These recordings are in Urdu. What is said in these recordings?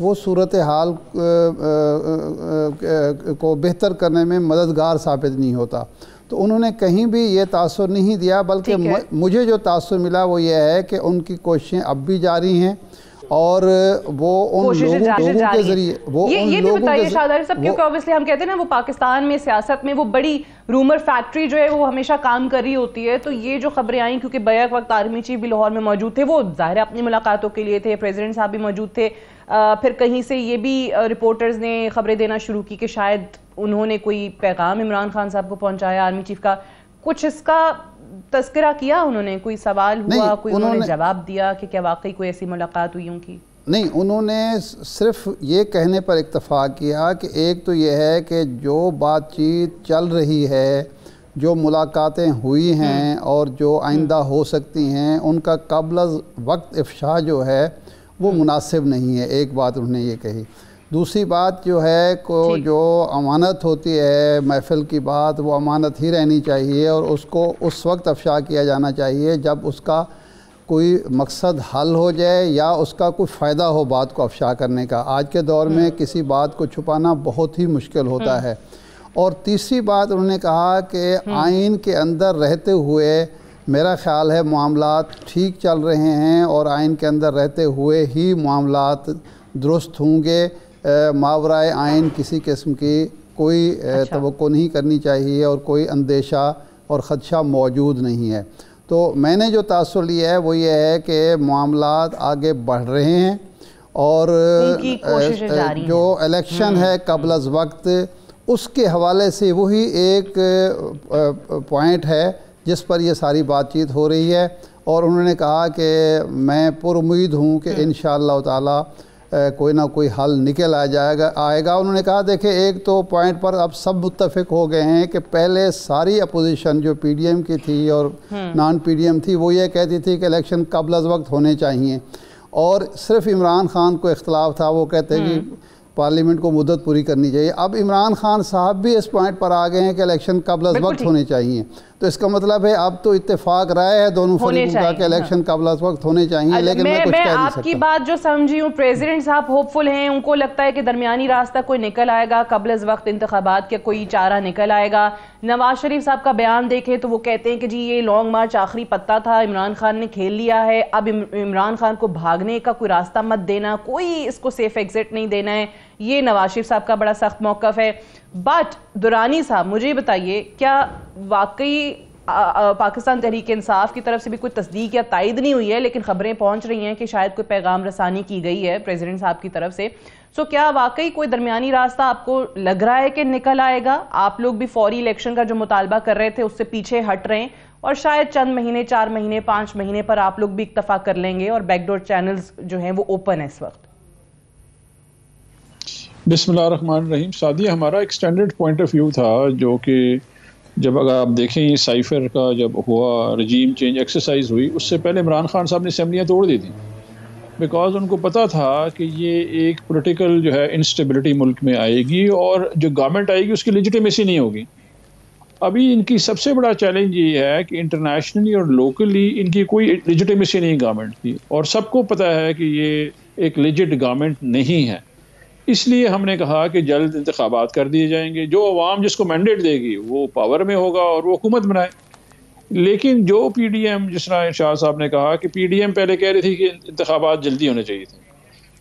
وہ صورتحال کو بہتر کرنے میں مددگار ثابت نہیں ہوتا. تو انہوں نے کہیں بھی یہ تاثر نہیں دیا، بلکہ مجھے جو تاثر ملا وہ یہ ہے کہ ان کی کوششیں اب بھی جاری ہیں، اور وہ ان لوگوں کے ذریعے یہ بھی بتائیے شاہداری صاحب، کیونکہ obviously ہم کہتے ہیں نا وہ پاکستان میں سیاست میں وہ بڑی رومر فیکٹری جو ہے وہ ہمیشہ کام کر رہی ہوتی ہے. تو یہ جو خبریں آئیں، کیونکہ بیک وقت آرمی چیف بھی لاہور میں موجود تھے، وہ ظاہر اپنی ملاقاتوں کے لیے تھے، پریزیڈنٹ صاحب بھی موجود تھے، پھر کہیں سے یہ بھی رپورٹرز نے خبریں دینا شروع کی کہ شاید انہوں نے کوئی پیغام عمران خان صاحب کو پہنچایا آرمی چیف کا. کچھ اس کا تذکرہ کیا انہوں نے؟ کوئی سوال ہوا، کوئی انہوں نے جواب دیا کہ کیا واقعی کوئی ایسی ملاقات ہوئی ان کی؟ نہیں، انہوں نے صرف یہ کہنے پر اکتفا کیا کہ ایک تو یہ ہے کہ جو بات چیت چل رہی ہے، جو ملاقاتیں ہوئی ہیں اور جو آئندہ ہو سکتی ہیں، ان کا قبل از وقت افشا جو ہے وہ مناسب نہیں ہے. ایک بات انہوں نے یہ کہی. دوسری بات جو ہے جو امانت ہوتی ہے محفل کی بات، وہ امانت ہی رہنی چاہیے، اور اس کو اس وقت افشا کیا جانا چاہیے جب اس کا کوئی مقصد حل ہو جائے یا اس کا کوئی فائدہ ہو بات کو افشا کرنے کا. آج کے دور میں کسی بات کو چھپانا بہت ہی مشکل ہوتا ہے. اور تیسری بات انہوں نے کہا کہ آئین کے اندر رہتے ہوئے میرا خیال ہے معاملات ٹھیک چل رہے ہیں، اور آئین کے اندر رہتے ہوئے ہی معاملات درست ہوں گے. ماورائے آئین کسی قسم کی کوئی توقع نہیں کرنی چاہیے، اور کوئی اندیشہ اور خدشہ موجود نہیں ہے. تو میں نے جو تاثر لیا ہے وہ یہ ہے کہ معاملات آگے بڑھ رہے ہیں، اور جو الیکشن ہے قبل از وقت، اس کے حوالے سے وہی ایک پوائنٹ ہے جس پر یہ ساری بات چیت ہو رہی ہے. اور انہوں نے کہا کہ میں پر امید ہوں کہ انشاءاللہ تعالی کوئی نہ کوئی حل نکل آئے گا. انہوں نے کہا دیکھیں، ایک تو پوائنٹ پر اب سب متفق ہو گئے ہیں کہ پہلے ساری اپوزیشن جو پی ڈی ایم کی تھی اور نان پی ڈی ایم تھی، وہ یہ کہتی تھی کہ الیکشن قبل از وقت ہونے چاہیے، اور صرف عمران خان کو اختلاف تھا، وہ کہتے ہیں کہ پارلیمنٹ کو مدت پوری کرنی چاہیے. اب عمران خان صاحب بھی اس پوائنٹ پر آ گئے ہیں کہ الیکشن قبل از وقت ہونے چاہیے. تو اس کا مطلب ہے اب تو اتفاق رائے ہے دونوں فریقوں کا کہ الیکشن قبل از وقت ہونے چاہیے. لیکن میں کچھ کہہ نہیں سکتا. آپ کی بات جو سمجھی ہوں، پریزیڈنٹ صاحب ہوپ فل ہیں، ان کو لگتا ہے کہ درمیانی راستہ کوئی نکل آئے گا، قبل از وقت انتخابات کا کوئی چارہ نکل آئے گا. نواز شریف صاحب کا بیان دیکھیں تو وہ کہتے ہیں کہ جی یہ لانگ مارچ آخری پتہ تھا، عمران خان نے کھیل لیا ہے، اب عمران خان کو بھاگنے کا کوئی راستہ مت دینا، کوئی اس کو سیف ایگزٹ نہیں دینا ہے. یہ نواز شریف صاحب کا بڑا سخت موقف ہے. بٹ درانی صاحب مجھے بتائیے، کیا واقعی پاکستان تحریک انصاف کی طرف سے بھی کوئی تصدیق یا تائید نہیں ہوئی ہے، لیکن خبریں پہنچ رہی ہیں کہ شاید کوئی پیغام رسانی کی گئی ہے پریزیڈنٹ صاحب کی طرف سے، سو کیا واقعی کوئی درمیانی راستہ آپ کو لگ رہا ہے کہ نکل آئے گا؟ آپ لوگ بھی فوری الیکشن کا جو مطالبہ کر رہے تھے اس سے پیچھے ہٹ رہے ہیں، اور شاید چند مہینے، 4 مہینے، 5 مہینے پر آپ لوگ بھی اکتفا کر لیں گے، اور بیک ڈور چینلز جو ہیں وہ اوپن ہے اس وقت؟ بسم اللہ الرحمن الرحیم. سعدیہ، ہمارا ایک سٹینڈرڈ پوائنٹ آف ویو تھا، جو کہ جب اگر آپ دیکھیں یہ سائفر کا جب ہوا، رجیم چینج ایکسرسائز ہوئی، اس سے پہلے عمران خان صاحب نے اسمبلیاں توڑ دی تھیں، بیکاز ان کو پتہ تھا کہ یہ ایک پولیٹیکل جو ہے انسٹیبلٹی ملک میں آئے گی، اور جو گورنمنٹ آئے گی اس کی لیجیٹیمیسی نہیں ہوگی. ابھی ان کی سب سے بڑا چیلنج یہ ہے کہ انٹرنیشنلی اور لوکلی ان کی کوئی لیجیٹیمیسی نہیں گورنمنٹ کی، اور سب کو پتہ ہے کہ یہ ایک لیجٹ گورنمنٹ نہیں ہے. اس لیے ہم نے کہا کہ جلد انتخابات کر دیے جائیں گے، جو عوام جس کو مینڈیٹ دے گی وہ پاور میں ہوگا اور وہ حکومت بنائے. لیکن جو پی ڈی ایم، جس طرح ارشاد صاحب نے کہا کہ پی ڈی ایم پہلے کہہ رہی تھی کہ انتخابات جلدی ہونے چاہیے تھے،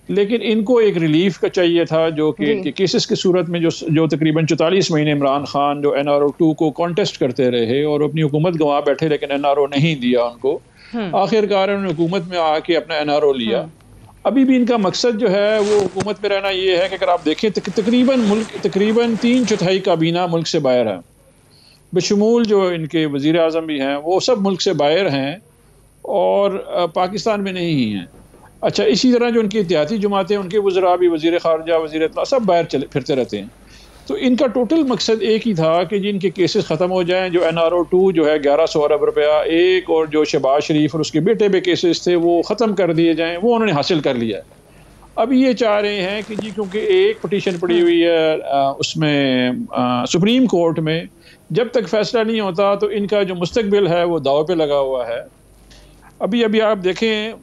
لیکن ان کو ایک ریلیف کا چاہیے تھا، جو کہ ان کے کیسز کی صورت میں جو تقریباً 44 مہینے عمران خان جو NRO-2 کو کانٹیسٹ کرتے رہے اور اپنی حکومت گنوا بیٹھے، لیکن NRO نہیں دیا ان کو. آخر کار انہوں نے حکومت میں آ کے اپنا NRO لیا. ابھی بھی ان کا مقصد جو ہے وہ حکومت میں رہنا یہ ہے کہ اگر آپ دیکھیں تقریباً 3/4 کابینہ ملک سے باہر ہے، بشمول جو ان کے وزیر اعظم بھی ہیں، وہ سب ملک سے باہر ہیں اور پاکستان میں نہیں ہیں. اچھا، اسی طرح جو ان کی اتحادی جماعتیں، ان کے وزراء بھی، وزیر خارجہ، وزیر اطلاع، سب باہر پھرتے رہتے ہیں. تو ان کا ٹوٹل مقصد ایک ہی تھا کہ جن کے کیسز ختم ہو جائیں، جو NRO-2 جو ہے 1100 ارب روپیہ ایک، اور جو شہباز شریف اور اس کے بیٹے پہ کیسز تھے وہ ختم کر دیے جائیں، وہ انہوں نے حاصل کر لیا ہے. اب یہ چاہ رہے ہیں کہ جی کیونکہ ایک پٹیشن پڑی ہوئی ہے اس میں سپریم کورٹ میں، جب تک فیصلہ نہیں ہوتا تو ان کا جو مستقبل ہے وہ داؤ پہ لگا ہوا ہے. ابھی آپ دیکھیں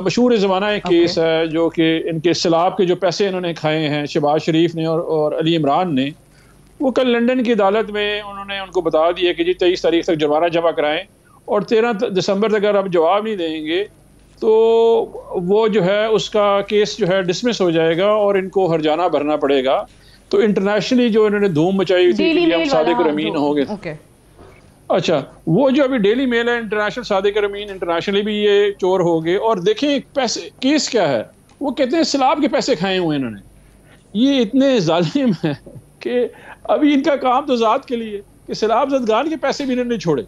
مشہور زمانہ ایک کیس ہے جو کہ ان کے سیلاب کے جو پیسے انہوں نے کھائے ہیں شہباز شریف نے اور علی عمران نے، وہ کل لنڈن کی عدالت میں انہوں نے ان کو بتا دیا کہ جی 23 تاریخ تک جرمانہ جمع کرائیں اور 13 دسمبر تک اگر آپ جواب نہیں دیں گے تو وہ جو ہے اس کا کیس جو ہے ڈسمس ہو جائے گا اور ان کو ہرجانہ بھرنا پڑے گا. تو انٹرنیشنلی جو انہوں نے دھوم مچائی تھی کہ ہم صادق اور امین ہوں گے. اچھا وہ جو ابھی ڈیلی میل ہے انٹرنیشنل صادق اور امین انٹرنیشنلی بھی یہ چور ہو گئے. اور دیکھیں پیسے کیس کیا ہے، وہ کہتے ہیں سیلاب کے پیسے کھائے ہوئے انہوں نے. یہ اتنے ظالم ہیں کہ ابھی ان کا کام تو ذات کے لیے کہ سیلاب زدگان کے پیسے بھی انہوں نے چھوڑے.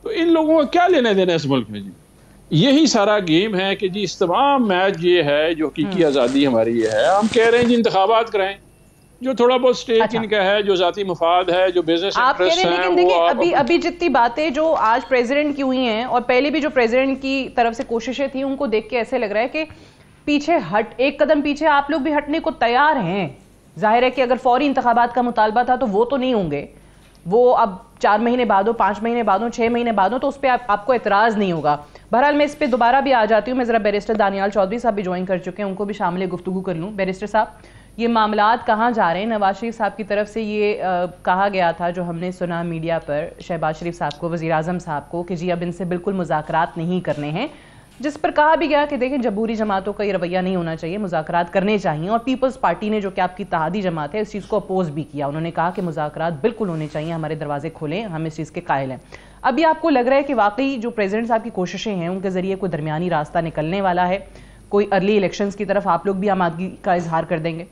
تو ان لوگوں کو کیا لینا دینا اس ملک میں؟ جی یہی سارا گیم ہے کہ جی اس تمام میچ یہ ہے جو حقیقی آزادی ہماری یہ ہے. ہم کہہ رہے ہیں جی انتخابات کرائیں، جو تھوڑا بہت سٹیک ان کا ہے، جو ذاتی مفاد ہے، جو بزنس انٹرسٹ ہیں. لیکن دیکھیں ابھی جتنی باتیں جو آج پریزیڈنٹ کی ہوئی ہیں اور پہلے بھی جو پریزیڈنٹ کی طرف سے کوششیں تھیں ان کو دیکھ کے ایسے لگ رہا ہے کہ پیچھے ایک قدم پیچھے آپ لوگ بھی ہٹنے کو تیار ہیں. ظاہر ہے کہ اگر فوری انتخابات کا مطالبہ تھا تو وہ تو نہیں ہوں گے، وہ اب 4 مہینے بعد ہو، 5 مہینے بعد ہو، 6 مہینے بعد ہو تو اس پہ آپ کو اعتراض نہیں ہوگا. بہرحال میں اس پہ دوبارہ بھی آ جاتی ہوں. میں ذرا بیرسٹر دانیال چودھری صاحب بھی جوائن کر چکے ہیں، ان کو بھی شامل گفتگو کر لوں. بیرسٹر صاحب یہ معاملات کہاں جا رہے ہیں؟ نواز شریف صاحب کی طرف سے یہ کہا گیا تھا جو ہم نے سنا میڈیا پر شہباز شریف صاحب کو، وزیر اعظم صاحب کو، کہ جی اب ان سے بالکل مذاکرات نہیں کرنے ہیں، جس پر کہا بھی گیا کہ دیکھیں جمہوری جماعتوں کا یہ رویہ نہیں ہونا چاہیے، مذاکرات کرنے چاہیے. اور پیپلز پارٹی نے جو کہ آپ کی اتحادی جماعت ہے اس چیز کو اپوز بھی کیا. انہوں نے کہا کہ مذاکرات بالکل ہونے چاہیے، ہمارے دروازے کھولیں، ہم اس چیز کے قائل ہیں. ابھی آپ کو لگ رہا ہے کہ واقعی جو پریزیڈنٹ صاحب کی کوششیں ہیں ان کے ذریعے کوئی درمیانی راستہ نکلنے والا ہے، کوئی ارلی الیکشنز کی طرف آپ لوگ بھی آمادگی کا اظہار کر دیں گے؟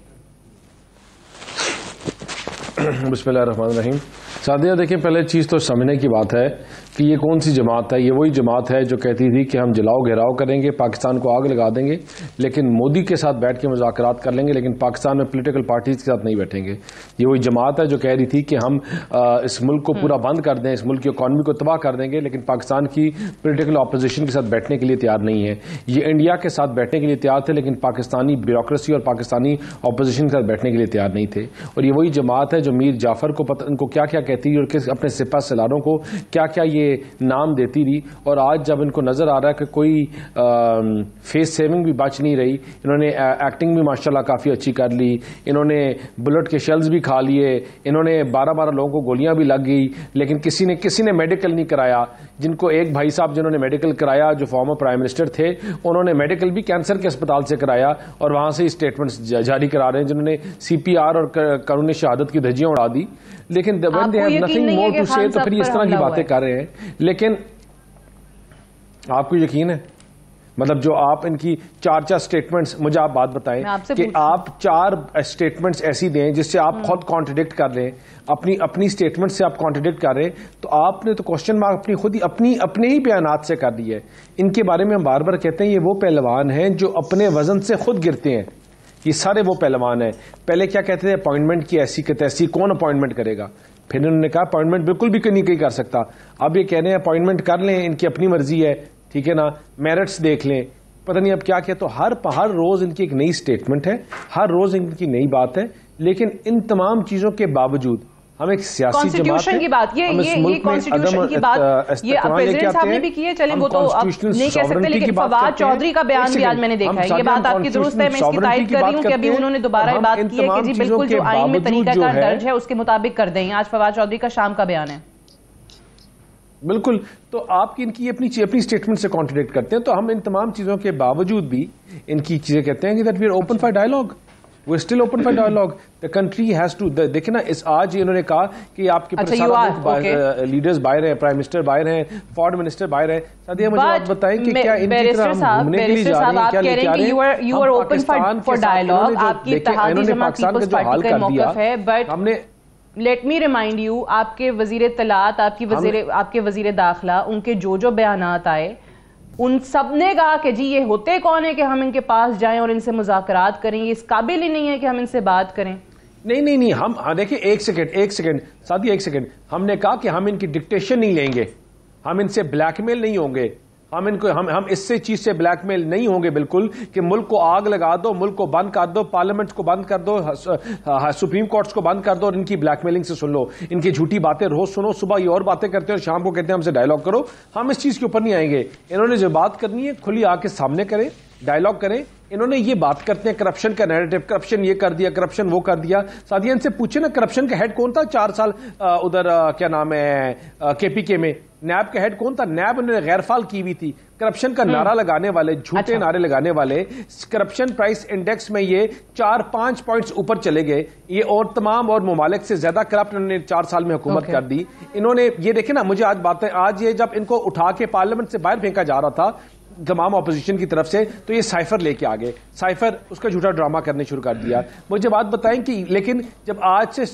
بسم اللہ الرحمن الرحیم. سعدیہ دیکھیں پہلے چیز تو سمجھنے کی بات ہے کہ یہ کون سی جماعت ہے. یہ وہی جماعت ہے جو کہتی تھی کہ ہم جلاؤ گھیراؤ کریں گے، پاکستان کو آگ لگا دیں گے، لیکن مودی کے ساتھ بیٹھ کے مذاکرات کر لیں گے، لیکن پاکستان میں پولیٹیکل پارٹیز کے ساتھ نہیں بیٹھیں گے. یہ وہی جماعت ہے جو کہہ رہی تھی کہ ہم اس ملک کو پورا بند کر دیں، اس ملک کی اکانومی کو تباہ کر دیں گے، لیکن پاکستان کی پولیٹیکل اپوزیشن کے ساتھ بیٹھنے کے لیے تیار نہیں ہے. یہ انڈیا کے ساتھ بیٹھنے کے لیے تیار تھے لیکن پاکستانی بیوروکریسی اور پاکستانی اپوزیشن کے ساتھ بیٹھنے کے لیے تیار نہیں تھے. اور یہ وہی جماعت ہے جو میر جعفر کو ان کو کیا کیا کہتی ہے اور اپنے سپاہ سالاروں کو کیا کیا یہ نام دیتی رہی. اور آج جب ان کو نظر آ رہا ہے کہ کوئی فیس سیونگ بھی بچ نہیں رہی، انہوں نے ایکٹنگ بھی ماشاءاللہ کافی اچھی کر لی، انہوں نے بلٹ کے شیلز بھی کھا لیے، انہوں نے 12 لوگوں کو گولیاں بھی لگ گئی، لیکن کسی نے میڈیکل نہیں کرایا. جن کو ایک بھائی صاحب جنہوں نے میڈیکل کرایا جو فارمر پرائم منسٹر تھے، انہوں نے میڈیکل بھی کینسر کے اسپتال سے کرایا اور وہاں سے اسٹیٹمنٹس جاری کرا رہے ہیں جنہوں نے CPR اور قانون شہادت کی دھجیاں اڑا دی. لیکن when they have nothing more to say تو پھر اس طرح کی باتیں کر رہے ہیں. لیکن آپ کو یقین ہے مطلب جو آپ ان کی 4 سٹیٹمنٹس، مجھے آپ بات بتائیں کہ آپ 4 سٹیٹمنٹس ایسی دیں جس سے آپ خود کانٹرڈکٹ کر رہے ہیں، اپنی سٹیٹمنٹ سے آپ کانٹرڈکٹ کر رہے ہیں، تو آپ نے تو کوشچن مارک اپنے ہی بیانات سے کر دی ہے. ان کے بارے میں ہم بار بار کہتے ہیں یہ وہ پہلوان ہیں جو اپنے وزن سے خود گرتے ہیں. یہ سارے وہ پہلوان ہیں. پہلے کیا کہتے تھے اپوائنٹمنٹ کی ایسی کہ تیسی، کون اپوائنٹمنٹ کرے گا؟ پھر انہوں نے کہا اپوائنٹمنٹ بالکل بھی نہیں کر سکتا. اب یہ کہہ رہے ہیں اپوائنٹمنٹ کر لیں، ان کی اپنی مرضی ہے، ٹھیک ہے نا، میرٹس دیکھ لیں، پتہ نہیں اب کیا کیا. تو ہر روز ان کی ایک نئی سٹیٹمنٹ ہے، ہر روز ان کی نئی بات ہے. لیکن ان تمام چیزوں کے باوجود ہم ایک سیاسی جماعت کی بات، یہ کانسٹیٹیوشن کی بات یہ پریزیڈنٹ صاحب نے بھی کی ہے. چلیں وہ تو اب نہیں کہہ سکتے، لیکن فواد چودھری کا بیان بھی آج میں نے دیکھا ہے. یہ بات آپ کی درست ہے، میں اس کی تائید کر رہی ہوں کہ ابھی انہوں نے دوبارہ یہ بات کی ہے کہ جی بالکل جو آئین میں طریقہ کار درج ہے اس کے مطابق کر دیں. آج فواد چودھری کا شام کا بیان ہے. بالکل. تو آپ کی ان کی اپنی سٹیٹمنٹ سے کانٹرڈکٹ کرتے ہیں. تو ہم ان تمام چیزوں کے باوجود بھی ان کی چیزیں کہتے ہیں کہ that we are open for dialogue. We're still open for dialogue. The country has to. دیکھیں نا آج انہوں نے کہا کہ آپ کے لیڈرز باہر ہیں، پرائم منسٹر باہر ہیں، فارن منسٹر باہر ہیں. سادیہ مجھے آپ بتائیں کہ کیا ان کی طرح ہم گھومنے کے لیے جا رہے ہیں، کیا لے کے آ رہے ہیں؟ You are open for dialogue. آپ کی اتحادی جماعت پیپلز پارٹی کا موقف ہے، بٹ ہم نے لیٹ می ریمائنڈ یو آپ کے وزیر اطلاعات، آپ کے وزیر داخلہ، ان کے جو بیانات آئے ان سب نے کہا کہ جی یہ ہوتے کون ہے کہ ہم ان کے پاس جائیں اور ان سے مذاکرات کریں، یہ اس قابل ہی نہیں ہے کہ ہم ان سے بات کریں. نہیں ہم دیکھیں ایک سیکنڈ ساتھی، ایک سیکنڈ. ہم نے کہا کہ ہم ان کی ڈکٹیشن نہیں لیں گے، ہم ان سے بلیک میل نہیں ہوں گے. ہم اس سے چیز سے بلیک میل نہیں ہوں گے بالکل کہ ملک کو آگ لگا دو, ملک کو بند کر دو, پارلیمنٹ کو بند کر دو, سپریم کورٹس کو بند کر دو اور ان کی بلیک میلنگ سے سن لو, ان کی جھوٹی باتیں روز سنو, صبح یہ اور باتیں کرتے ہیں اور شام کو کہتے ہیں ہم سے ڈائلاگ کرو. ہم اس چیز کے اوپر نہیں آئیں گے. انہوں نے جو بات کرنی ہے کھلی آ کے سامنے کریں, ڈائلاگ کریں. انہوں نے یہ بات کرتے ہیں کرپشن کا نیریٹو, کرپشن یہ کر دیا, کرپشن وہ کر دیا. سعدیہ ان سے پوچھے نا کرپشن کا ہیڈ کون تھا 4 سال ادھر کیا نام ہے کے پی کے میں, نیب کا ہیڈ کون تھا, نیب انہوں نے غیر فعال کی ہوئی تھی. کرپشن کا نعرہ لگانے والے, جھوٹے نعرے لگانے والے, کرپشن پرائس انڈیکس میں یہ 4-5 پوائنٹس اوپر چلے گئے. یہ اور تمام اور ممالک سے زیادہ کرپٹ انہوں نے 4 سال میں حکومت کر دی. انہوں نے یہ دیکھیں نا, مجھے آج باتیں, آج یہ جب ان کو اٹھا کے پارلیمنٹ سے باہر پھینکا جا رہا تھا تمام اپوزیشن کی طرف سے, تو یہ سائفر لے کے آگے, سائفر اس کا جھوٹا ڈرامہ کرنے شروع کر دیا. مجھے بات بتائیں کہ لیکن جب آج سے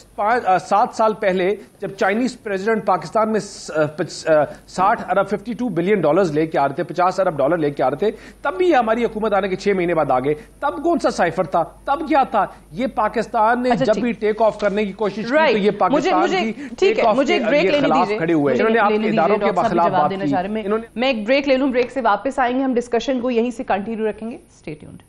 7 سال پہلے جب چائنیز پریزیڈنٹ پاکستان میں 60 ارب $52 بلین لے کے آ رہے تھے, $50 ارب لے کے آ رہے تھے, تب بھی یہ ہماری حکومت آنے کے 6 مہینے بعد آگے. تب کون سا سائفر تھا, تب کیا تھا؟ یہ پاکستان نے جب بھی ٹیک آف کرنے کی کوشش کی تو یہ پاکستان کی ٹیک آف کے خلاف کھڑے ہوئے. انہوں نے آپ کے اداروں کے خلاف بات کی. میں ایک بریک لے لوں, بریک سے واپس آئیں گے, ہم ڈسکشن کو یہیں سے کنٹینیو رکھیں گے. Stay tuned.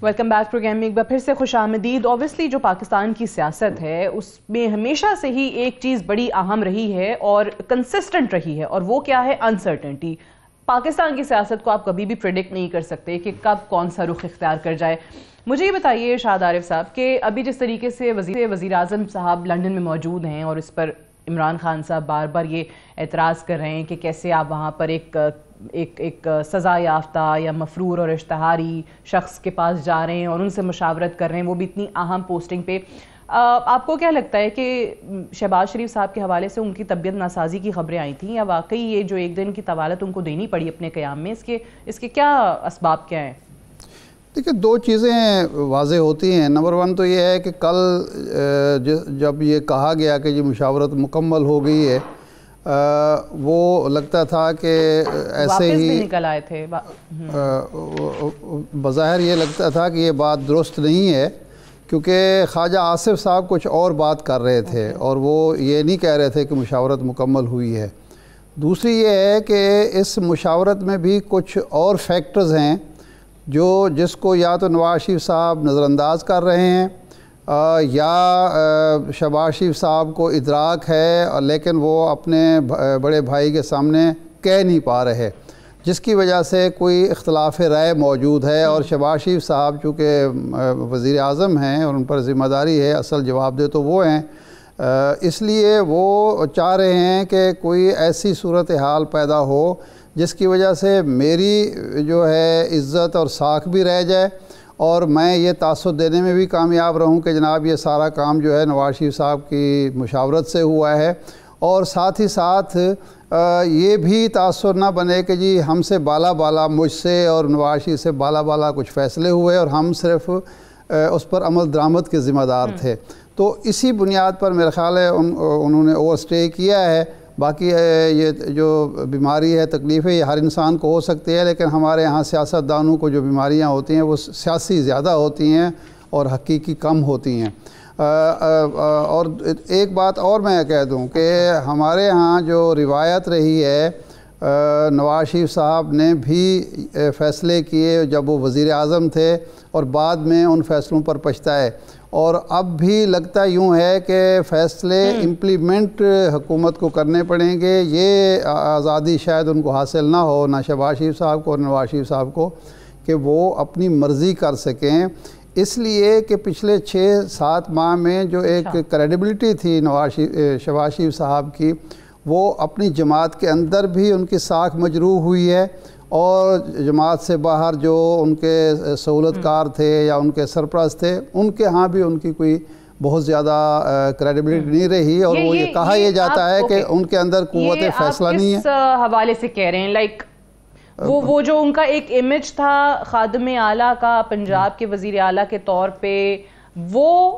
Welcome back programme میں ایک بار پھر سے خوش آمدید. اوبویسلی جو پاکستان کی سیاست ہے اس میں ہمیشہ سے ہی ایک چیز بڑی اہم رہی ہے اور کنسسٹنٹ رہی ہے, اور وہ کیا ہے؟ انسرٹنٹی. پاکستان کی سیاست کو آپ کبھی بھی پریڈکٹ نہیں کر سکتے کہ کب کون سا رخ اختیار کر جائے. مجھے یہ بتائیے شاد عارف صاحب کہ ابھی جس طریقے سے وزیر اعظم صاحب لنڈن میں موجود ہیں اور اس پر عمران خان صاحب بار بار یہ اعتراض کر رہے ہیں کہ کیسے آپ وہاں پر ایک سزا یافتہ یا مفرور اور اشتہاری شخص کے پاس جا رہے ہیں اور ان سے مشاورت کر رہے ہیں, وہ بھی اتنی اہم پوسٹنگ پہ. آپ کو کیا لگتا ہے کہ شہباز شریف صاحب کے حوالے سے ان کی طبیعت ناسازی کی خبریں آئی تھیں, یا واقعی یہ جو 1 دن کی طوالت ان کو دینی پڑی اپنے قیام میں, اس کے کیا اسباب کیا ہیں؟ دیکھیں 2 چیزیں واضح ہوتی ہیں. نمبر 1 تو یہ ہے کہ کل جب یہ کہا گیا کہ یہ مشاورت مکمل ہو گئی ہے, وہ لگتا تھا کہ ایسے ہی نکل آئے تھے. بظاہر یہ لگتا تھا کہ یہ بات درست نہیں ہے, کیونکہ خواجہ آصف صاحب کچھ اور بات کر رہے تھے اور وہ یہ نہیں کہہ رہے تھے کہ مشاورت مکمل ہوئی ہے. دوسری یہ ہے کہ اس مشاورت میں بھی کچھ اور فیکٹرز ہیں جس کو یا تو نواز شریف صاحب نظر انداز کر رہے ہیں یا شہباز شریف صاحب کو ادراک ہے, لیکن وہ اپنے بڑے بھائی کے سامنے کہہ نہیں پا رہے, جس کی وجہ سے کوئی اختلاف رائے موجود ہے. اور شہباز شریف صاحب چونکہ وزیر اعظم ہیں اور ان پر ذمہ داری ہے, اصل جواب دہ تو وہ ہیں, اس لیے وہ چاہ رہے ہیں کہ کوئی ایسی صورتحال پیدا ہو جس کی وجہ سے میری جو ہے عزت اور ساکھ بھی رہ جائے اور میں یہ تاثر دینے میں بھی کامیاب رہوں کہ جناب یہ سارا کام جو ہے نواز شریف صاحب کی مشاورت سے ہوا ہے, اور ساتھ ہی ساتھ یہ بھی تاثر نہ بنے کہ جی ہم سے بالا مجھ سے اور نواز شریف سے بالا کچھ فیصلے ہوئے اور ہم صرف اس پر عمل درآمد کے ذمہ دار تھے. تو اسی بنیاد پر میرا خیال ہے انہوں نے اوور اسٹے کیا ہے. باقی یہ جو بیماری ہے, تکلیف ہے, یہ ہر انسان کو ہو سکتی ہے, لیکن ہمارے یہاں سیاستدانوں کو جو بیماریاں ہوتی ہیں وہ سیاسی زیادہ ہوتی ہیں اور حقیقی کم ہوتی ہیں. اور ایک بات اور میں کہہ دوں کہ ہمارے ہاں جو روایت رہی ہے, نواز شریف صاحب نے بھی فیصلے کیے جب وہ وزیر اعظم تھے اور بعد میں ان فیصلوں پر پچھتائے, اور اب بھی لگتا یوں ہے کہ فیصلے امپلیمنٹ حکومت کو کرنے پڑیں گے. یہ آزادی شاید ان کو حاصل نہ ہو, نہ شہباز شریف صاحب کو اور نواز شریف صاحب کو, کہ وہ اپنی مرضی کر سکیں, اس لیے کہ پچھلے 6-7 ماہ میں جو ایک کریڈیبلٹی تھی شہباز شریف صاحب کی, وہ اپنی جماعت کے اندر بھی ان کی ساکھ مجروح ہوئی ہے, اور جماعت سے باہر جو ان کے سہولت کار تھے یا ان کے سرپرست تھے, ان کے ہاں بھی ان کی کوئی بہت زیادہ کریڈیبلٹی نہیں رہی, اور وہ یہ کہا یہ جاتا ہے کہ ان کے اندر قوت فیصلہ نہیں ہے. اس حوالے سے کہہ رہے ہیں لائک وہ جو ان کا ایک امیج تھا خادم اعلیٰ کا, پنجاب کے وزیر اعلیٰ کے طور پہ, وہ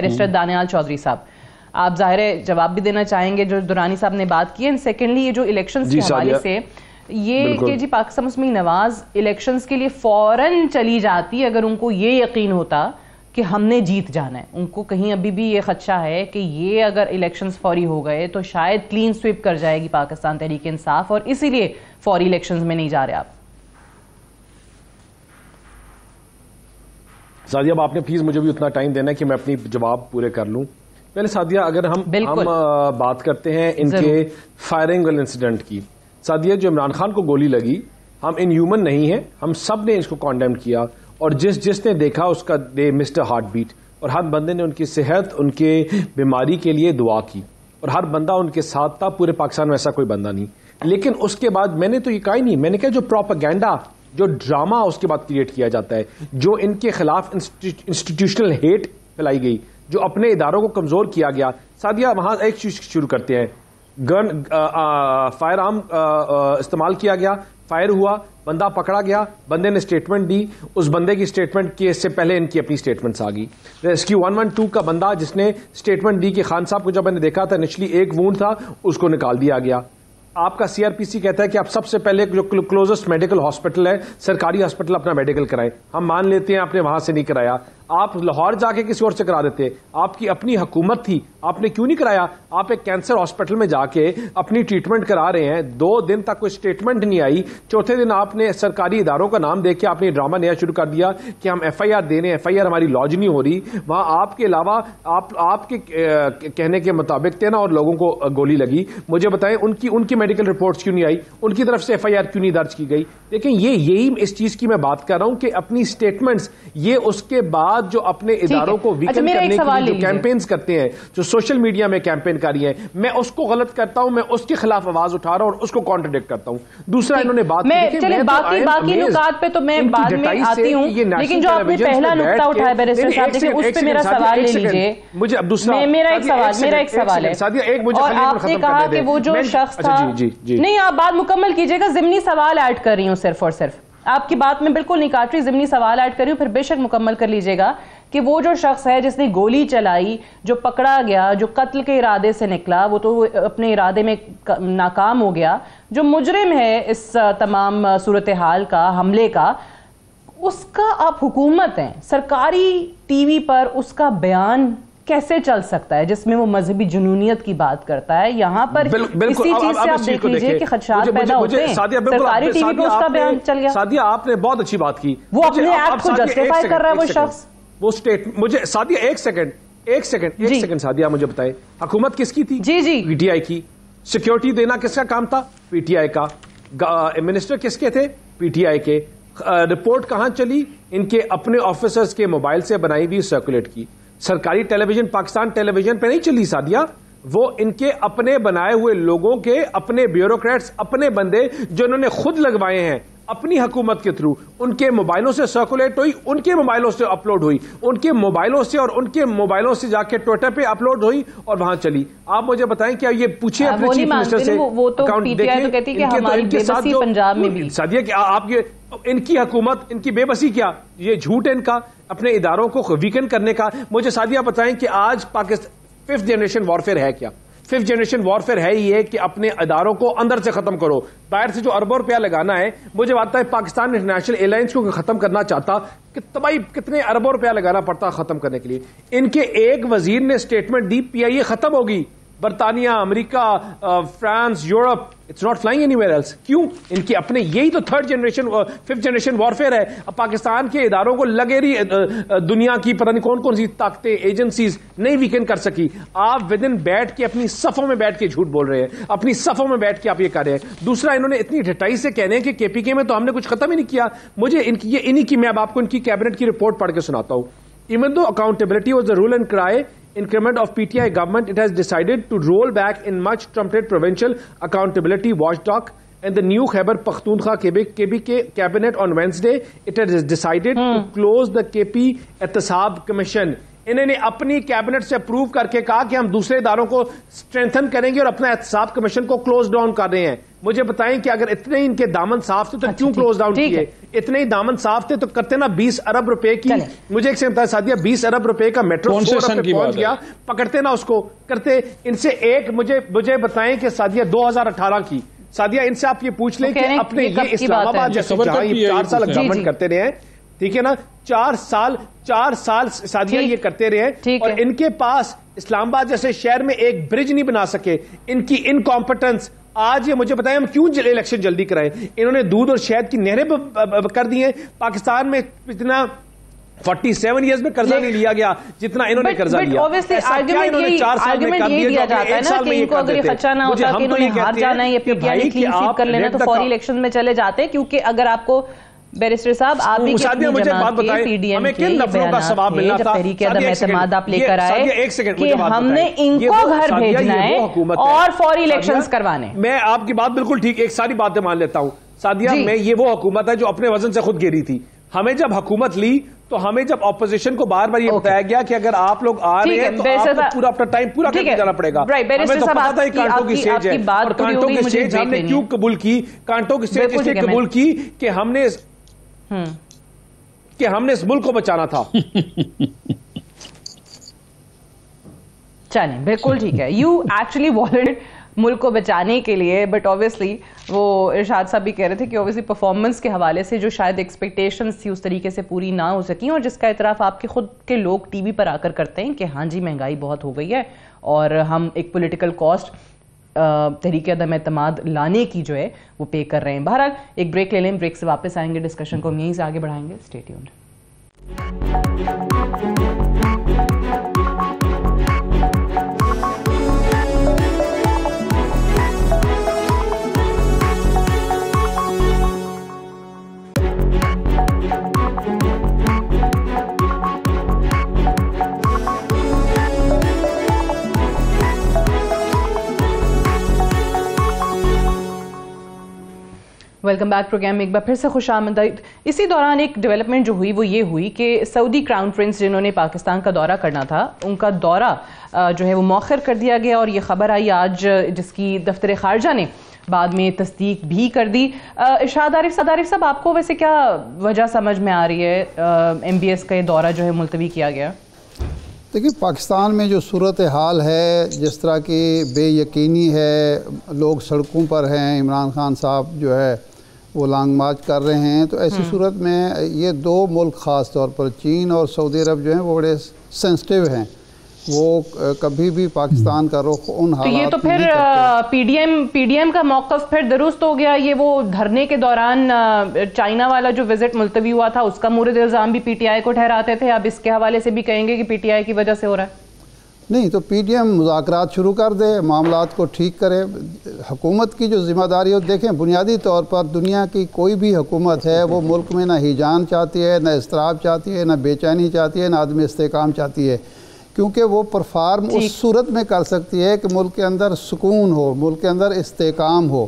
بیرسٹر دانیال چودھری صاحب. آپ ظاہر ہے جواب بھی دینا چاہیں گے جو درانی صاحب نے بات کی ہے. سیکنڈلی یہ جو الیکشنز کے حوالے سے یہ کہ جی پاکستان مسلم نواز الیکشنز کے لیے فوراً چلی جاتی اگر ان کو یہ یقین ہوتا کہ ہم نے جیت جانا ہے. ان کو کہیں ابھی بھی یہ خدشہ ہے کہ یہ اگر الیکشنز فوری ہو گئے تو شاید کلین سویپ کر جائے گی پاکستان تحریک انصاف, اور اسی لیے فوری الیکشنز میں نہیں جا رہے آپ. سعدیہ اب آپ نے پلیز مجھے بھی اتنا ٹائم دینا ہے کہ میں اپنی جواب پورے کر لوں. پہلے سعدیہ اگر ہم بات کرتے ہیں ان کے فائرنگ والے انسیڈنٹ کی, سعدیہ جو عمران خان کو گولی لگی ہم ان ہیومن نہیں ہیں, ہم سب نے اس کو کانڈیم کیا, اور جس نے دیکھا اس کا دے مسٹر ہارٹ بیٹ, اور ہر بندے نے ان کی صحت ان کے بیماری کے لیے دعا کی, اور ہر بندہ ان کے ساتھ تھا. پورے پاکستان میں ایسا کوئی بندہ نہیں. لیکن اس کے بعد میں نے تو یہ کہا ہی نہیں, میں نے کہا جو پروپیگینڈا جو ڈرامہ اس کے بعد کریٹ کیا جاتا ہے, جو ان کے خلاف انسٹیٹیوشنل ہیٹ پھیلائی گئی, جو اپنے اداروں کو کمزور کیا گیا. سعدیہ وہاں ایک چیز شروع کرتے ہیں, گن فائر آرم استعمال کیا گیا, فائر ہوا, بندہ پکڑا گیا, بندے نے سٹیٹمنٹ دی, اس بندے کی سٹیٹمنٹ کی اس سے پہلے ان کی اپنی سٹیٹمنٹس آ گئی. ریسکیو 112 کا بندہ جس نے سٹیٹمنٹ دی کہ خان صاحب کو جب میں نے دیکھا تھا انیشلی ایک وونڈ تھا, اس کو نکال دیا گیا. آپ کا سی آر پی سی کہتا ہے کہ آپ سب سے پہلے جو کلوزسٹ میڈیکل ہاسپٹل ہے سرکاری ہاسپٹل اپنا میڈیکل کرائیں. ہم مان لیتے ہیں آپ نے وہاں سے نہیں کرایا, آپ لاہور جا کے کسی اور سے کرا دیتے, آپ کی اپنی حکومت تھی, آپ نے کیوں نہیں کرایا؟ آپ ایک کینسر ہاسپٹل میں جا کے اپنی ٹریٹمنٹ کرا رہے ہیں, 2 دن تک کوئی سٹیٹمنٹ نہیں آئی, چوتھے دن آپ نے سرکاری اداروں کا نام دے کے آپ نے ڈرامہ نیا شروع کر دیا کہ ہم ایف آئی آر دے رہے ہیں, ایف آئی آر ہماری لانچ نہیں ہو رہی. وہاں آپ کے علاوہ آپ کے کہنے کے مطابق 13 اور لوگوں کو گولی لگی. مجھے بتائیں ان کی میڈیکل رپورٹس کیوں نہیں آئی, ان کی طرف سے ایف آئی آر کیوں نہیں درج کی گئی؟ لیکن یہی اس چیز کی میں بات کر رہا ہوں کہ اپنی سٹیٹمنٹس یہ اس کے بعد جو اپنے اداروں کو ویکن کرنے کے لیے جو کیمپینز کرتے ہیں, جو سوشل میڈیا میں کیمپین کر رہی ہیں, میں اس کو غلط کرتا ہوں, میں اس کے خلاف آواز اٹھا رہا ہوں اور اس کو کانٹرڈکٹ کرتا ہوں. دوسرا انہوں نے بات باقی نکات پہ تو میں بعد میں آتی ہوں, لیکن جو آپ نے پہلا نقطہ اٹھایا بیرسٹر صاحب دیکھیں اس پہ میرا سوال لے لیجئے. مجھے اب دوسرا میرا ایک سوال ہے, اور آپ نے کہا کہ وہ جو شخص تھا, نہیں آپ بات مکمل کیجئے گا, ضمنی سوال ایڈ کر رہی ہوں صرف اور صرف, آپ کی بات میں بالکل نہیں کاٹ رہی, ضمنی سوال ایڈ کر رہی ہوں, پھر بے شک مکمل کر لیجئے گا کہ وہ جو شخص ہے جس نے گولی چلائی, جو پکڑا گیا, جو قتل کے ارادے سے نکلا, وہ تو اپنے ارادے میں ناکام ہو گیا, جو مجرم ہے اس تمام صورتحال کا, حملے کا, اس کا آپ حکومت ہیں, سرکاری ٹی وی پر اس کا بیان کیسے چل سکتا ہے جس میں وہ مذہبی جنونیت کی بات کرتا ہے؟ یہاں پر اسی چیز سے آپ دیکھ لیجئے کہ خدشات پیدا ہوتے ہیں. سرکاری ٹی وی پہ اس کا بیان چل گیا. سعدیہ آپ نے بہت اچھی بات کی, وہ اپنے ایکٹ کو جسٹیفائی کر رہا ہے وہ شخص. وہ مجھے سعدیہ ایک سیکنڈ سعدیہ مجھے بتائے, حکومت کس کی تھی؟ جی پی ٹی آئی کی. سیکیورٹی دینا کس کا کام تھا؟ پی ٹی آئی کا. منسٹر کس کے تھے؟ پی ٹی آئی کے. رپورٹ کہاں چلی؟ ان کے اپنے آفیسرز کے موبائل سے بنائی ہوئی سرکولیٹ کی. سرکاری ٹیلی ویژن پاکستان ٹیلی ویژن پہ نہیں چلی سعدیہ, وہ ان کے اپنے بنائے ہوئے لوگوں کے اپنے بیوروکریٹس, اپنے بندے جو انہوں نے خود لگوائے ہیں اپنی حکومت کے تھرو, ان کے موبائلوں سے سرکولیٹ ہوئی, ان کے موبائلوں سے اپلوڈ ہوئی, ان کے موبائلوں سے اور ان کے موبائلوں سے جا کے ٹویٹر پہ اپلوڈ ہوئی اور وہاں چلی. آپ مجھے بتائیں کیا یہ پوچھیں اپنے چیف منسٹر سے, سعدیہ کہ آپ یہ ان کی حکومت, ان کی بے بسی کیا, یہ جھوٹ ہے ان کا اپنے اداروں کو ویکن کرنے کا. مجھے سعدیہ بتائیں کہ آج پاکستان 5th جنریشن وارفیئر ہے کیا؟ 5th جنریشن وارفیئر ہے یہ کہ اپنے اداروں کو اندر سے ختم کرو, باہر سے جو اربوں روپیہ لگانا ہے. مجھے بات ہے پاکستان انٹرنیشنل ایئر لائنس کو ختم کرنا چاہتا کہ تباہی کتنے اربوں روپیہ لگانا پڑتا ختم کرنے کے لیے. ان کے ایک وزیر نے سٹیٹمنٹ دی پی آئی اے ختم ہوگی, برطانیہ, امریکہ, France, Europe, it's not flying anywhere else. کیوں؟ ان کی اپنے یہی تو 5th جنریشن وارفیئر ہے. اب پاکستان کے اداروں کو لگے رہی دنیا کی پتہ نہیں کون کون سی طاقتیں, ایجنسیز نہیں ویکن کر سکی. آپ ود ان بیٹھ کے اپنی صفوں میں بیٹھ کے جھوٹ بول رہے ہیں, اپنی صفوں میں بیٹھ کے آپ یہ کر رہے ہیں. دوسرا انہوں نے اتنی ڈٹائی سے کہنے ہیں کہ کے پی کے میں تو ہم نے کچھ ختم ہی نہیں کیا. مجھے انہی کی میں اب آپ کو ان کی کیبنٹ کی رپورٹ پڑھ کے سناتا ہوں. Even though accountability was the rule and cry increment of PTI government, it has decided to roll back in much trumpeted provincial accountability watchdog and the new Khyber Pakhtunkhwa KBK cabinet on Wednesday. It has decided to close the KP Ehtisab Commission. انہوں نے اپنی کیبنٹ سے اپروو کر کے کہا کہ ہم دوسرے اداروں کو اسٹرینتھن کریں گے اور اپنا احتساب کمیشن کو کلوز ڈاؤن کر رہے ہیں. مجھے بتائیں کہ اگر اتنے ان کے دامن صاف تھے تو کیوں کلوز ڈاؤن کیے؟ اتنے ہی دامن صاف تھے تو کرتے نا 20 ارب روپے کی, مجھے ایک سے بتایا سادیہ 20 ارب روپے کا میٹرو پہنچ گیا, پکڑتے نا اس کو کرتے. ان سے ایک مجھے بتائیں کہ سادیہ 2018 کی, سادیہ ان سے آپ یہ پوچھ لیں کہ اپنے یہ اسلام آباد جیسے جہاں یہ 4 سال گورنمنٹ کرتے رہے ہیں, ٹھیک ہے نا, 4 سال سادیہ یہ کرتے رہے اور ان کے پاس اسلام آباد جیسے شہر میں ایک برج نہیں بنا سکے. ان کی انکمپٹنس. آج یہ مجھے بتائیں ہم کیوں الیکشن جلدی کرائیں؟ انہوں نے دودھ اور شہد کی نہریں کر دی ہیں. پاکستان میں اتنا 47 ایئرز میں قرضہ نہیں لیا گیا جتنا انہوں نے قرضہ لیا. آرگومنٹ یہ دیا جاتا ہے نا کہ ان کو اگر یہ خدشہ نہ ہوتا کہ انہوں نے ہار جانا ہے یا پی ٹی آئی نے کلین سویپ کر لینا تو فوری الیکشن میں چلے جاتے, کیونکہ اگر آپ کو بیرسٹر صاحب آپ بھی اپنی جماعت کے پی ڈی ایم کے بیانات کے جب تحریک عدم اعتماد آپ لے کر آئے کہ ہم نے ان کو گھر بھیجنا ہے اور فوری الیکشنز کروانے. میں آپ کی بات بالکل ٹھیک, ایک ساری باتیں مان لیتا ہوں سادیہ, میں یہ وہ حکومت ہے جو اپنے وزن سے خود گری تھی. ہمیں جب حکومت لی تو ہمیں جب اپوزیشن کو بار بار یہ بتایا گیا کہ اگر آپ لوگ آ رہے ہیں تو آپ کو پورا اپنا ٹائم پورا کر کے جانا پڑے گا. ہمیں تو پتا تھا یہ کانٹوں کی سٹیج ہے, اور کانٹوں کی سٹیج ہم نے کیوں قبول کی؟ کانٹوں کی سٹیج اس لیے قبول کی کہ ہم نے اس ملک کو بچانا تھا. چلیں بالکل ٹھیک ہے, یو ایکچولی وانٹڈ ملک کو بچانے کے لیے, بٹ آبویسلی وہ ارشاد صاحب بھی کہہ رہے تھے کہ آبویسلی پرفارمنس کے حوالے سے جو شاید ایکسپیکٹیشنز تھی اس طریقے سے پوری نہ ہو سکیں, اور جس کا اعتراف آپ کے خود کے لوگ ٹی وی پر آ کر کرتے ہیں کہ ہاں جی مہنگائی بہت ہو گئی ہے اور ہم ایک پولیٹیکل کاسٹ تحریک عدم اعتماد لانے کی جو ہے وہ پے کر رہے ہیں. بہرحال ایک بریک لے لیں, بریک سے واپس آئیں گے, ڈسکشن کو ہم یہیں سے آگے بڑھائیں گے. Stay tuned. Welcome back programme میں ایک بار پھر سے خوش آمدید. اسی دوران ایک ڈیولپمنٹ جو ہوئی وہ یہ ہوئی کہ سعودی کراؤن پرنس جنہوں نے پاکستان کا دورہ کرنا تھا ان کا دورہ جو ہے وہ مؤخر کر دیا گیا, اور یہ خبر آئی آج جس کی دفتر خارجہ نے بعد میں تصدیق بھی کر دی. ارشاد عارف صاحب, آپ کو ویسے کیا وجہ سمجھ میں آ رہی ہے ایم بی ایس کا یہ دورہ جو ہے ملتوی کیا گیا؟ دیکھیے پاکستان میں جو صورتحال ہے, جس طرح کی بے یقینی ہے, لوگ سڑکوں پر ہیں, عمران خان صاحب جو ہے وہ لانگ مارچ کر رہے ہیں, تو ایسی صورت میں یہ دو ملک خاص طور پر چین اور سعودی عرب جو ہیں وہ بڑے سینسٹیو ہیں, وہ کبھی بھی پاکستان کا رخ ان حالات یہ تو پھر پی ڈی ایم کا موقف پھر درست ہو گیا. یہ وہ دھرنے کے دوران چائنا والا جو وزٹ ملتوی ہوا تھا اس کا مورد الزام بھی پی ٹی آئی کو ٹھہراتے تھے, اب اس کے حوالے سے بھی کہیں گے کہ پی ٹی آئی کی وجہ سے ہو رہا ہے؟ نہیں, تو پی ڈی ایم مذاکرات شروع کر دے, معاملات کو ٹھیک کرے. حکومت کی جو ذمہ داری ہو, دیکھیں بنیادی طور پر دنیا کی کوئی بھی حکومت ہے وہ ملک میں نہ ہیجان چاہتی ہے, نہ اضطراب چاہتی ہے, نہ بے چینی چاہتی ہے, نہ عدم استحکام چاہتی ہے, کیونکہ وہ پرفارم اس صورت میں کر سکتی ہے کہ ملک کے اندر سکون ہو, ملک کے اندر استحکام ہو.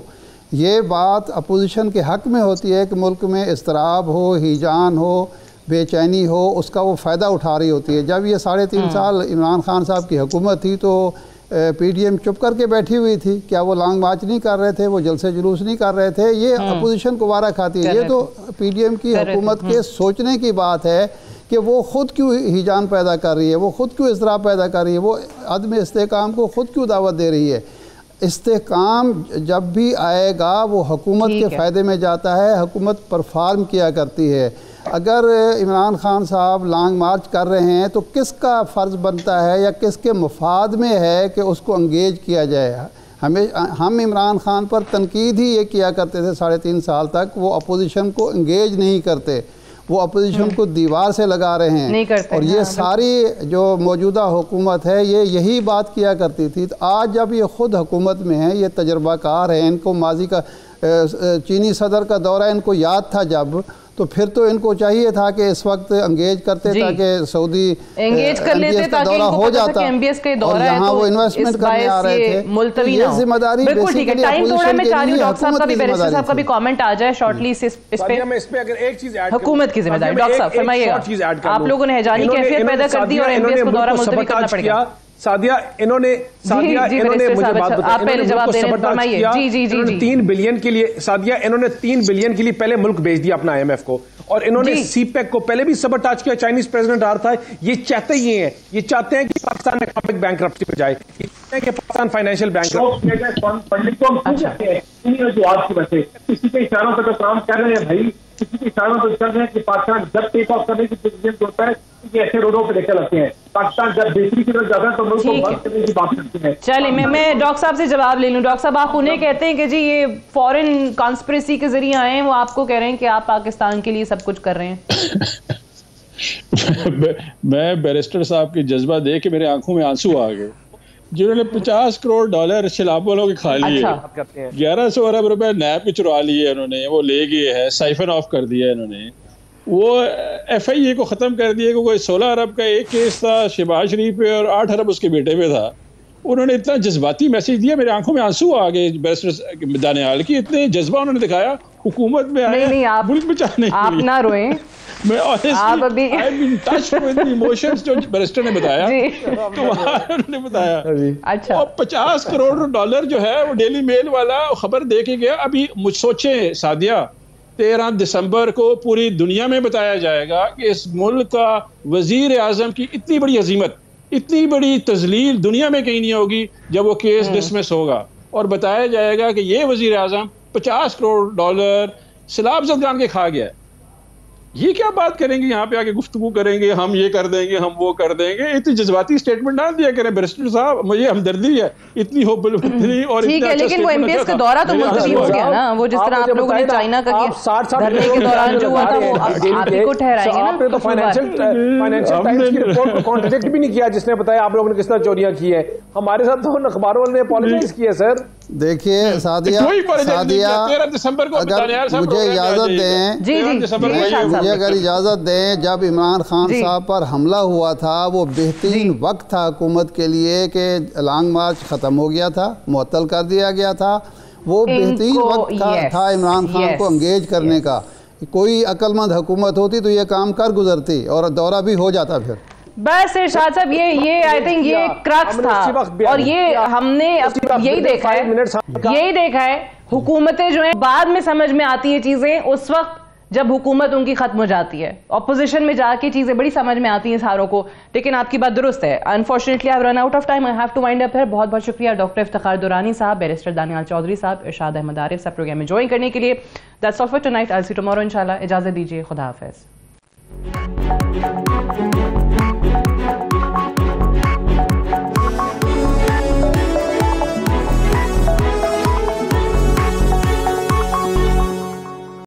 یہ بات اپوزیشن کے حق میں ہوتی ہے کہ ملک میں اضطراب ہو, ہیجان ہو, بے چینی ہو, اس کا وہ فائدہ اٹھا رہی ہوتی ہے. جب یہ 3.5 سال عمران خان صاحب کی حکومت تھی تو پی ڈی ایم چپ کر کے بیٹھی ہوئی تھی, کیا وہ لانگ مارچ نہیں کر رہے تھے, وہ جلسے جلوس نہیں کر رہے تھے؟ یہ اپوزیشن کو وارہ کھاتی ہے. یہ تو پی ڈی ایم کی حکومت کے سوچنے کی بات ہے کہ وہ خود کیوں ہیجان پیدا کر رہی ہے, وہ خود کیوں اضطراب پیدا کر رہی ہے, وہ عدم استحکام کو خود کیوں دعوت دے رہی ہے. استحکام جب بھی آئے گا وہ حکومت کے فائدے میں جاتا ہے, حکومت پرفارم کیا کرتی ہے. اگر عمران خان صاحب لانگ مارچ کر رہے ہیں تو کس کا فرض بنتا ہے یا کس کے مفاد میں ہے کہ اس کو انگیج کیا جائے؟ ہم عمران خان پر تنقید ہی یہ کیا کرتے تھے 3.5 سال تک, وہ اپوزیشن کو انگیج نہیں کرتے, وہ اپوزیشن کو دیوار سے لگا رہے ہیں. اور یہ ساری جو موجودہ حکومت ہے یہ یہی بات کیا کرتی تھی. تو آج جب یہ خود حکومت میں ہیں, یہ تجربہ کار ہیں, ان کو ماضی کا چینی صدر کا دورہ ان کو یاد تھا جب, تو پھر تو ان کو چاہیے تھا کہ اس وقت انگیج کرتے تاکہ سعودی انگیج کر لیتے تاکہ ان کو پتہ تھا کہ ایم بی ایس کا دورہ ہے, یہاں وہ انویسٹمنٹ کرنے آ رہے تھے. ملتوی نہ ہو. ذمہ داری بالکل ٹھیک ہے, ٹائم تھوڑا میں چاہ رہی ہوں ڈاکٹر صاحب کا بھی, بیرسٹر صاحب کا بھی کامنٹ آ جائے شارٹلی اس پہ. اگر ایک چیز ایڈ حکومت کی ذمہ داری ڈاکٹر صاحب فرمائیے گا. آپ لوگوں نے ہیجانی کیفیت پیدا کر دی اور ایم بی ایس کو دورہ ملتوی کرنا پڑ گیا. سعدیہ انہوں نے مجھے بات بتائی، 3 بلین کے لیے سعدیہ انہوں نے 3 بلین کے لیے پہلے ملک بھیج دیا اپنا IMF کو، اور انہوں نے سی پیک کو پہلے بھی سبٹاچ کیا، چائنیز پریزیڈنٹ آ رہا تھا، یہ چاہتے ہی ہیں، یہ چاہتے ہیں کہ پاکستان اکنامک بینکرپسی پہ جائے، یہ چاہتے ہیں کہ پاکستان فائنینشیل جو آپ کی وجہ کسی کے اشاروں پہ تو کام کر رہے ہیں بھائی، کسی کے اشاروں پہ کر رہے ہیں کہ پاکستان جب ٹیک آف کرنے کی پوزیشن ہوتا ہے یہ ایسے روڈوں پہ لے کر آتے ہیں، پاکستان جب بہتری کی طرف جاتا ہے تو ملک کو بند کرنے کی بات کرتے ہیں۔ چلیں میں ڈاکٹر صاحب سے جواب لے لوں۔ ڈاکٹر صاحب آپ انہیں کہتے ہیں کہ جی یہ فورن کانسپریسی کے ذریعے آئے ہیں، وہ آپ کو کہہ رہے ہیں کہ آپ پاکستان کے لیے سب کچھ کر رہے ہیں؟ میں بیرسٹر صاحب کی جذبہ دیکھ کے میرے آنکھوں میں آنسو آ گئے، جنہوں نے $50 کروڑ سیلاب والوں کے کھا لیے، 1100 ارب روپے نیب کے چرا لیے انہوں نے، وہ لے گئے ہے، سائفن آف کر دیا انہوں نے، وہ FIA کو ختم کر دیا، کوئی 16 ارب کا ایک کیس تھا شہباز شریف پہ اور 8 ارب اس کے بیٹے پہ تھا۔ انہوں نے اتنا جذباتی میسج دیا، میرے آنکھوں میں آنسو آ گئے بیرسٹر دانیال کی، اتنے جذبہ انہوں نے دکھایا حکومت میں آئے ملک بچانے کے لیے۔ آپ نہ روئیں، میں ایموشنز جو بیرسٹر نے بتایا تو انہوں نے بتایا، اور $50 کروڑ جو ہے وہ ڈیلی میل والا خبر دے کے گیا۔ ابھی مجھ سوچیں سعدیہ، 13 دسمبر کو پوری دنیا میں بتایا جائے گا کہ اس ملک کا وزیر اعظم کی اتنی بڑی عظیمت، اتنی بڑی تذلیل دنیا میں کہیں نہیں ہوگی جب وہ کیس ڈسمس ہوگا، اور بتایا جائے گا کہ یہ وزیر اعظم $50 کروڑ سیلاب زدگان کے کھا گیا ہے۔ یہ کیا بات کریں گے یہاں پہ آ کے گفتگو کریں گے، ہم یہ کر دیں گے، ہم وہ کر دیں گے، اتنی جذباتی اسٹیٹمنٹ نہ دیا کریں بیرسٹر صاحب، مجھے ہمدردی ہے، اتنی ہو بلندی اور ٹھیک ہے، لیکن وہ MPS کا دورہ تو ملتوی ہو گیا نا، وہ جس طرح آپ لوگوں نے چائنا کا کیا دھرنے کے دوران جو ہوا تھا وہ آپ ہی کو ٹھہرائیں گے نا۔ آپ نے تو فائنینشیل ٹائمز کی رپورٹ کو کانٹریڈکٹ بھی نہیں کیا جس نے بتایا آپ لوگوں نے کس طرح چوریاں کی ہیں، ہمارے ساتھ تو اخباروں والے نے اپولوجائز کی ہے۔ سر دیکھیے سعدیہ مجھے اجازت دیں، مجھے اگر اجازت دیں، جب عمران خان صاحب پر حملہ ہوا تھا وہ بہترین وقت تھا حکومت کے لیے کہ لانگ مارچ ختم ہو گیا تھا، معطل کر دیا گیا تھا، وہ بہترین وقت تھا عمران خان کو انگیج کرنے کا۔ کوئی عقل مند حکومت ہوتی تو یہ کام کر گزرتی اور دورہ بھی ہو جاتا۔ پھر بس ارشاد صاحب یہ آئی تھنک یہ کرکس تھا، اور یہ ہم نے یہی دیکھا ہے حکومتیں جو ہیں بعد میں سمجھ میں آتی ہیں چیزیں، اس وقت جب حکومت ان کی ختم ہو جاتی ہے، اپوزیشن میں جا کے چیزیں بڑی سمجھ میں آتی ہیں ساروں کو۔ لیکن آپ کی بات درست ہے، unfortunately I run out of time, I have to wind up here. بہت بہت شکریہ ڈاکٹر افتخار درانی صاحب، بیرسٹر دانیال چودھری صاحب، ارشاد احمد عارف صاحب پروگرام میں جوائن کرنے کے لیے۔ That's all for tonight, I see tomorrow انشاءاللہ۔ اجازت دیجیے، خدا حافظ۔